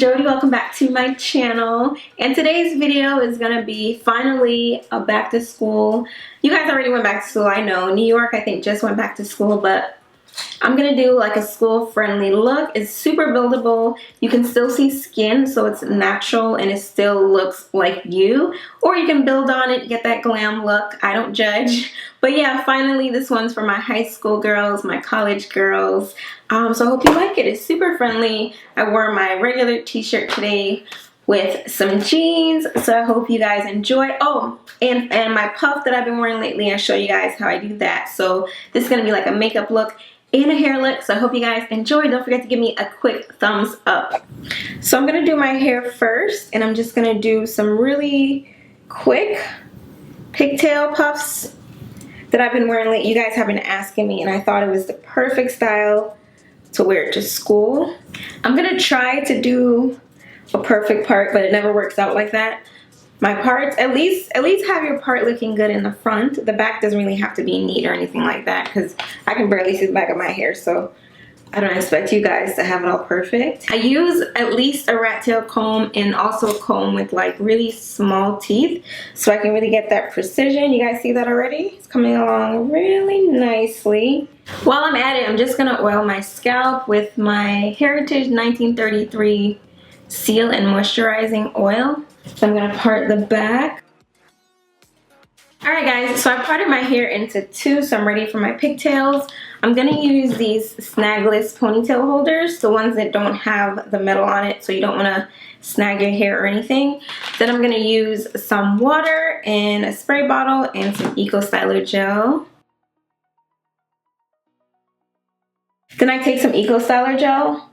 Jody, welcome back to my channel, and today's video is gonna be finally a back to school. You guys already went back to school, I know. New York I think just went back to school, but I'm gonna do like a school friendly look. It's super buildable. You can still see skin, so it's natural and it still looks like you, or you can build on it, get that glam look. I don't judge. But yeah, finally this one's for my high school girls, my college girls. So I hope you like it. It's super friendly. I wore my regular t-shirt today with some jeans, so I hope you guys enjoy. Oh, and my puff that I've been wearing lately, I'll show you guys how I do that. So this is gonna be like a makeup look and a hair look, so I hope you guys enjoy. Don't forget to give me a quick thumbs up. So I'm gonna do my hair first, and I'm just gonna do some really quick pigtail puffs that I've been wearing lately. You guys have been asking me, and I thought it was the perfect style to wear to school. I'm gonna try to do a perfect part, but it never works out like that. My parts, at least have your part looking good in the front. The back doesn't really have to be neat or anything like that, because I can barely see the back of my hair, so I don't expect you guys to have it all perfect. I use at least a rat tail comb and also a comb with like really small teeth, so I can really get that precision. You guys see that already? It's coming along really nicely. While I'm at it, I'm just gonna oil my scalp with my Heritage 1933 Seal and Moisturizing Oil. So I'm gonna part the back. Alright guys, so I parted my hair into two, so I'm ready for my pigtails. I'm gonna use these snagless ponytail holders, the ones that don't have the metal on it, so you don't wanna snag your hair or anything. Then I'm gonna use some water and a spray bottle and some Eco Styler gel. Then I take some Eco Styler gel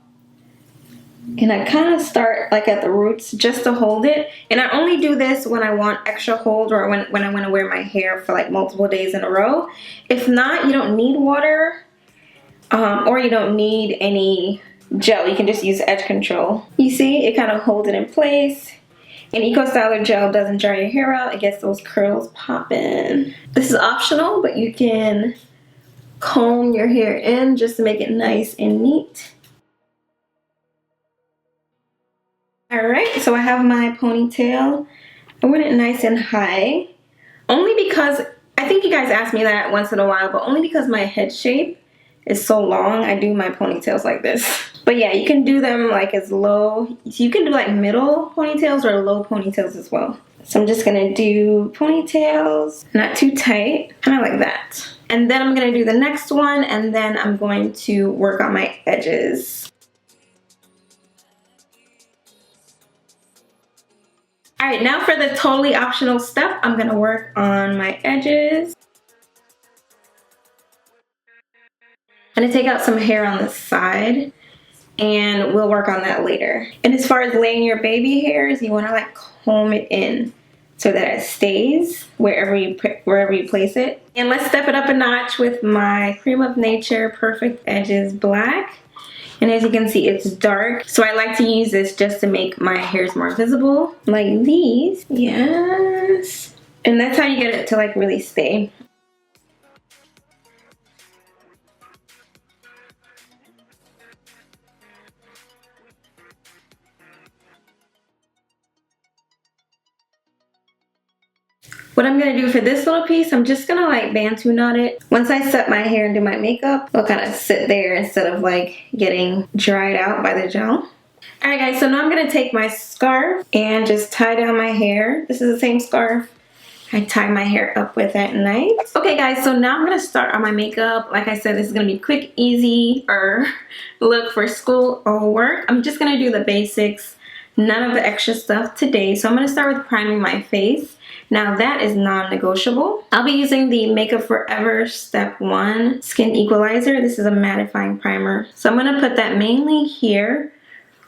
and I kind of start like at the roots just to hold it. And I only do this when I want extra hold, or when I want to wear my hair for like multiple days in a row. If not, you don't need water or you don't need any gel. You can just use edge control. You see, it kind of holds it in place. And Eco Styler gel doesn't dry your hair out. It gets those curls popping. This is optional, but you can comb your hair in just to make it nice and neat. Alright, so I have my ponytail. I want it nice and high. Only because, I think you guys ask me that once in a while, but only because my head shape is so long, I do my ponytails like this. But yeah, you can do them like as low. So you can do like middle ponytails or low ponytails as well. So I'm just gonna do ponytails, not too tight, kind of like that. And then I'm gonna do the next one, and then I'm going to work on my edges. Alright, now for the totally optional step, I'm gonna work on my edges. I'm gonna take out some hair on the side, and we'll work on that later. And as far as laying your baby hairs, you wanna like comb it in so that it stays wherever you place it. And let's step it up a notch with my Cream of Nature Perfect Edges Black. And as you can see, it's dark, so I like to use this just to make my hairs more visible, like these. Yes. And that's how you get it to like really stay. What I'm gonna do for this little piece, I'm just gonna like Bantu knot it. Once I set my hair and do my makeup, it'll kind of sit there instead of like getting dried out by the gel. Alright guys, so now I'm gonna take my scarf and just tie down my hair. This is the same scarf I tie my hair up with at night. Okay guys, so now I'm gonna start on my makeup. Like I said, this is gonna be quick, easy, or look for school or work. I'm just gonna do the basics, none of the extra stuff today. So I'm gonna start with priming my face. Now that is non-negotiable. I'll be using the Makeup Forever Step 1 Skin Equalizer. This is a mattifying primer. So I'm gonna put that mainly here,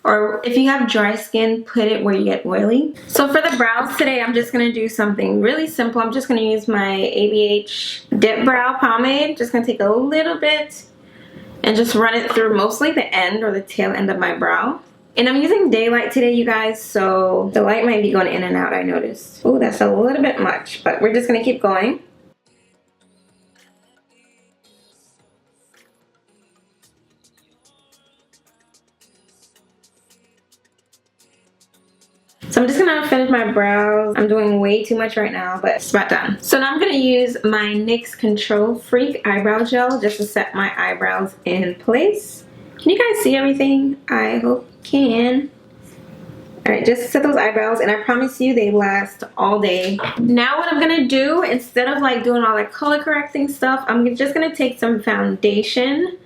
or if you have dry skin, put it where you get oily. So for the brows today, I'm just gonna do something really simple. I'm just gonna use my ABH Dipbrow pomade. Just gonna take a little bit and just run it through mostly the end or the tail end of my brow. And I'm using daylight today, you guys, so the light might be going in and out, I noticed. Oh, that's a little bit much, but we're just gonna keep going. So I'm just gonna finish my brows. I'm doing way too much right now, but it's about done. So now I'm gonna use my NYX Control Freak eyebrow gel just to set my eyebrows in place. Can you guys see everything? I hope you can. Alright, just set those eyebrows, and I promise you they last all day. Now what I'm gonna do, instead of like doing all that color correcting stuff, I'm just gonna take some foundation.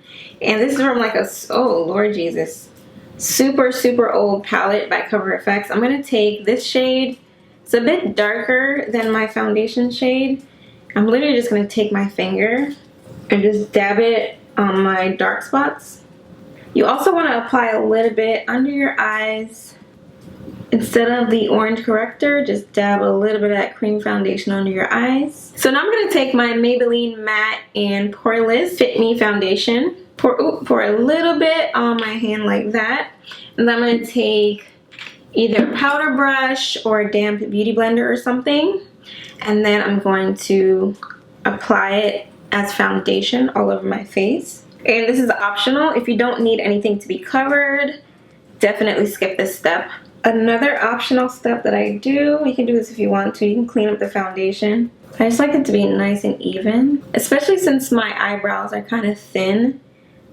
And this is from like a, oh Lord Jesus, super old palette by CoverFX. I'm gonna take this shade. It's a bit darker than my foundation shade. I'm literally just gonna take my finger and just dab it on my dark spots. You also want to apply a little bit under your eyes. Instead of the orange corrector, just dab a little bit of that cream foundation under your eyes. So now I'm going to take my Maybelline Matte and Poreless Fit Me foundation. Pour a little bit on my hand like that. And then I'm going to take either a powder brush or a damp beauty blender or something. And then I'm going to apply it as foundation all over my face. And this is optional. If you don't need anything to be covered, definitely skip this step. Another optional step that I do, you can do this if you want to, you can clean up the foundation. I just like it to be nice and even, especially since my eyebrows are kind of thin.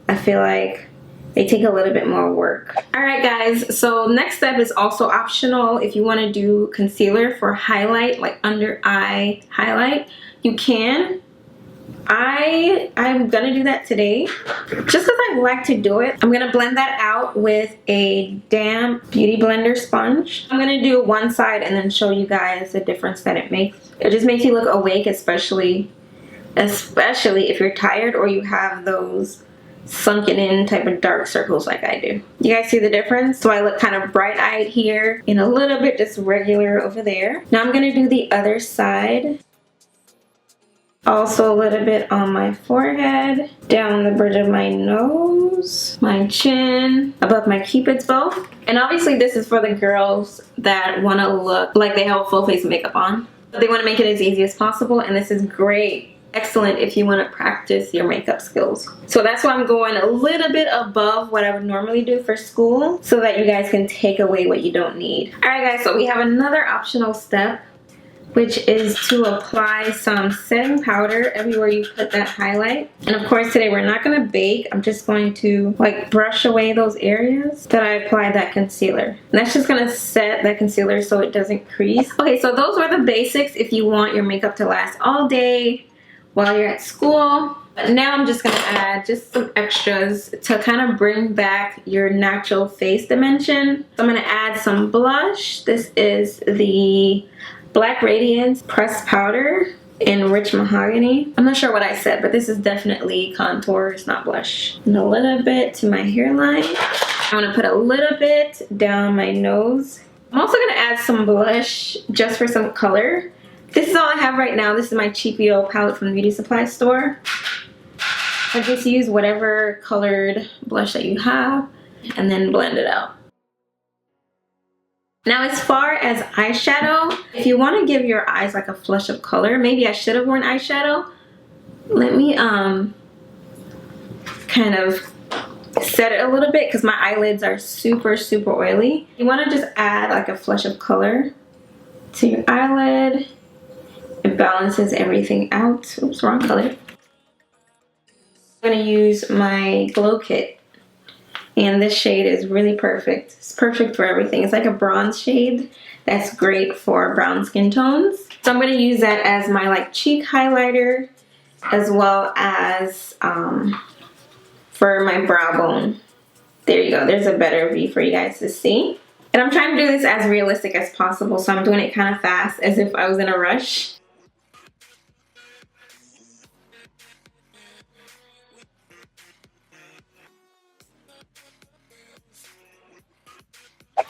I feel like they take a little bit more work. Alright guys, so next step is also optional. If you want to do concealer for highlight, like under eye highlight, you can. I'm gonna do that today just because I like to do it. I'm gonna blend that out with a damp beauty blender sponge. I'm gonna do one side and then show you guys the difference that it makes. It just makes you look awake, especially if you're tired or you have those sunken in type of dark circles like I do. You guys see the difference? So I look kind of bright-eyed here and a little bit just regular over there. Now I'm gonna do the other side. Also a little bit on my forehead, down the bridge of my nose, my chin, above my cupid's bow. And obviously this is for the girls that want to look like they have a full face of makeup on. They want to make it as easy as possible, and this is great. Excellent if you want to practice your makeup skills. So that's why I'm going a little bit above what I would normally do for school so that you guys can take away what you don't need. Alright guys, so we have another optional step, which is to apply some setting powder everywhere you put that highlight. And of course today we're not going to bake. I'm just going to like brush away those areas that I applied that concealer. And that's just going to set that concealer so it doesn't crease. Okay, so those were the basics if you want your makeup to last all day while you're at school. But now I'm just going to add just some extras to kind of bring back your natural face dimension. So I'm going to add some blush. This is the Black Radiance pressed powder in Rich Mahogany. I'm not sure what I said, but this is definitely contour, it's not blush. And a little bit to my hairline. I'm gonna put a little bit down my nose. I'm also gonna add some blush just for some color. This is all I have right now. This is my cheapio palette from the beauty supply store. I just use whatever colored blush that you have and then blend it out. Now as far as eyeshadow, if you want to give your eyes like a flush of color, maybe I should have worn eyeshadow. Let me kind of set it a little bit because my eyelids are super oily. You want to just add like a flush of color to your eyelid. It balances everything out. Oops, wrong color. I'm going to use my glow kit. And this shade is really perfect. It's perfect for everything. It's like a bronze shade that's great for brown skin tones. So I'm going to use that as my like cheek highlighter as well as for my brow bone. There you go. There's a better view for you guys to see. And I'm trying to do this as realistic as possible. So I'm doing it kind of fast as if I was in a rush.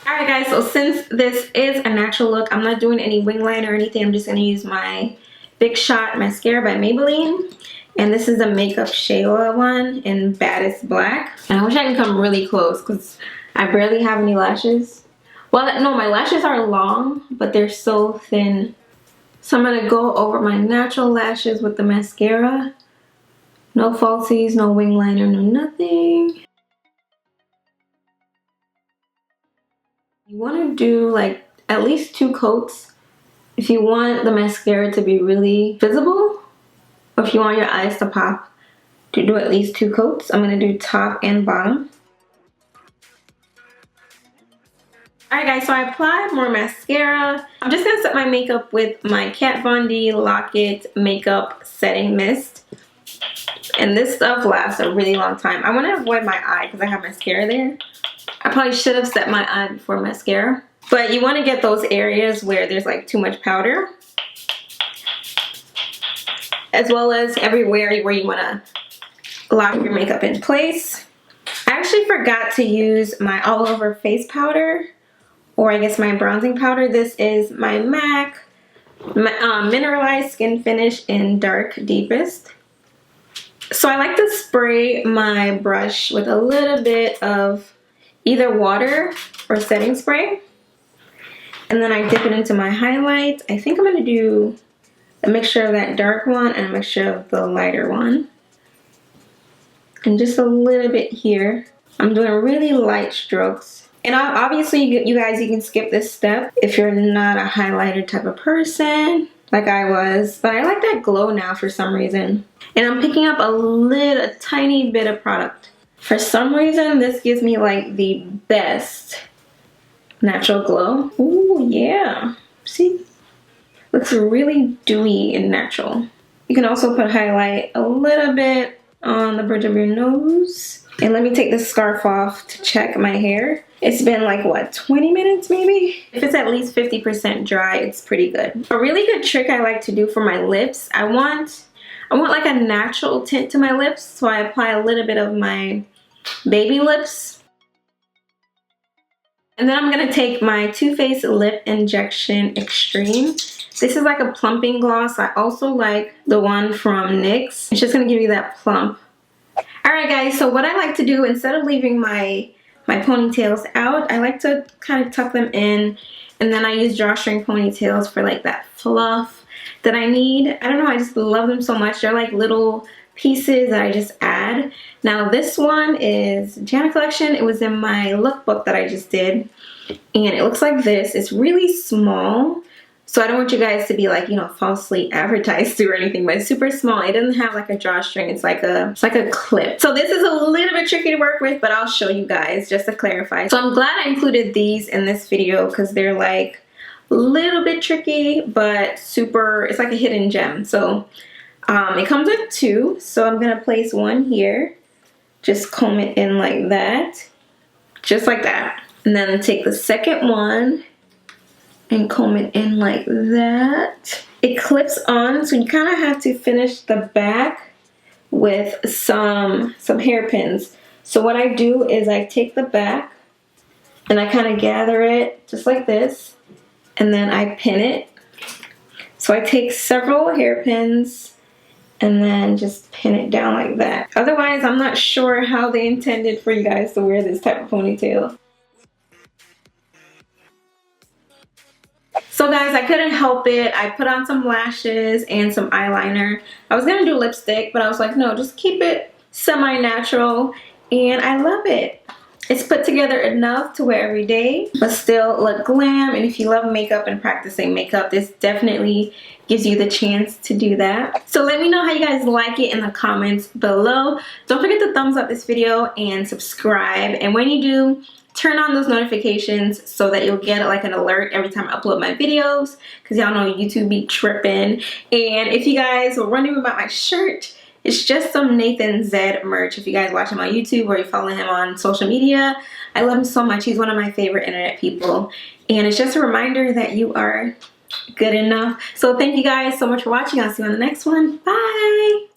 Alright guys, so since this is a natural look, I'm not doing any wing line or anything. I'm just going to use my Big Shot mascara by Maybelline. And this is the Makeup Shayla one in Baddest Black. And I wish I could come really close because I barely have any lashes. Well, no, my lashes are long, but they're so thin. So I'm going to go over my natural lashes with the mascara. No falsies, no wing liner, no nothing. You want to do like at least 2 coats if you want the mascara to be really visible, or if you want your eyes to pop, to do at least 2 coats. I'm going to do top and bottom. Alright guys, so I applied more mascara. I'm just going to set my makeup with my Kat Von D Lock It Makeup Setting Mist. And this stuff lasts a really long time. I want to avoid my eye because I have mascara there. I probably should have set my eye before mascara. But you want to get those areas where there's like too much powder, as well as everywhere where you want to lock your makeup in place. I actually forgot to use my all over face powder, or I guess my bronzing powder. This is my MAC Mineralize Skin Finish in Dark Deepest. So I like to spray my brush with a little bit of either water or setting spray. And then I dip it into my highlight. I think I'm going to do a mixture of that dark one and a mixture of the lighter one. And just a little bit here. I'm doing really light strokes. And obviously, you guys, you can skip this step if you're not a highlighter type of person, like I was. But I like that glow now for some reason. And I'm picking up a tiny bit of product. For some reason, this gives me like the best natural glow. Ooh, yeah. See? Looks really dewy and natural. You can also put highlight a little bit on the bridge of your nose. And let me take this scarf off to check my hair. It's been like, what, 20 minutes maybe? If it's at least 50% dry, it's pretty good. A really good trick I like to do for my lips, I want like a natural tint to my lips, so I apply a little bit of my baby lips. And then I'm gonna take my Too Faced Lip Injection Extreme. This is like a plumping gloss. I also like the one from NYX. It's just gonna give you that plump. Alright guys, so what I like to do, instead of leaving my ponytails out, I like to kind of tuck them in, and then I use drawstring ponytails for like that fluff that I need. I don't know, I just love them so much. They're like little pieces that I just add. Now this one is Jana Collection. It was in my lookbook that I just did, and it looks like this. It's really small, so I don't want you guys to be like, you know, falsely advertised to or anything, but it's super small. It doesn't have like a drawstring. It's like a clip. So this is a little bit tricky to work with, but I'll show you guys just to clarify. So I'm glad I included these in this video because they're like a little bit tricky, but super, it's like a hidden gem. So it comes with 2. So I'm gonna place one here, just comb it in like that, just like that. And then take the second one and comb it in like that. It clips on, so you kind of have to finish the back with some hairpins. So what I do is I take the back and I kind of gather it just like this, and then I pin it. So I take several hairpins and then just pin it down like that. Otherwise, I'm not sure how they intended for you guys to wear this type of ponytail. So guys, I couldn't help it. I put on some lashes and some eyeliner. I was gonna do lipstick, but I was like, no, just keep it semi-natural, and I love it. It's put together enough to wear every day, but still look glam. And if you love makeup and practicing makeup, this definitely gives you the chance to do that. So let me know how you guys like it in the comments below. Don't forget to thumbs up this video and subscribe. And when you do, turn on those notifications so that you'll get like an alert every time I upload my videos, because y'all know YouTube be tripping. And if you guys were wondering about my shirt, it's just some Nathan Zed merch. If you guys watch him on YouTube or you follow him on social media, I love him so much. He's one of my favorite internet people. And it's just a reminder that you are good enough. So thank you guys so much for watching. I'll see you on the next one. Bye.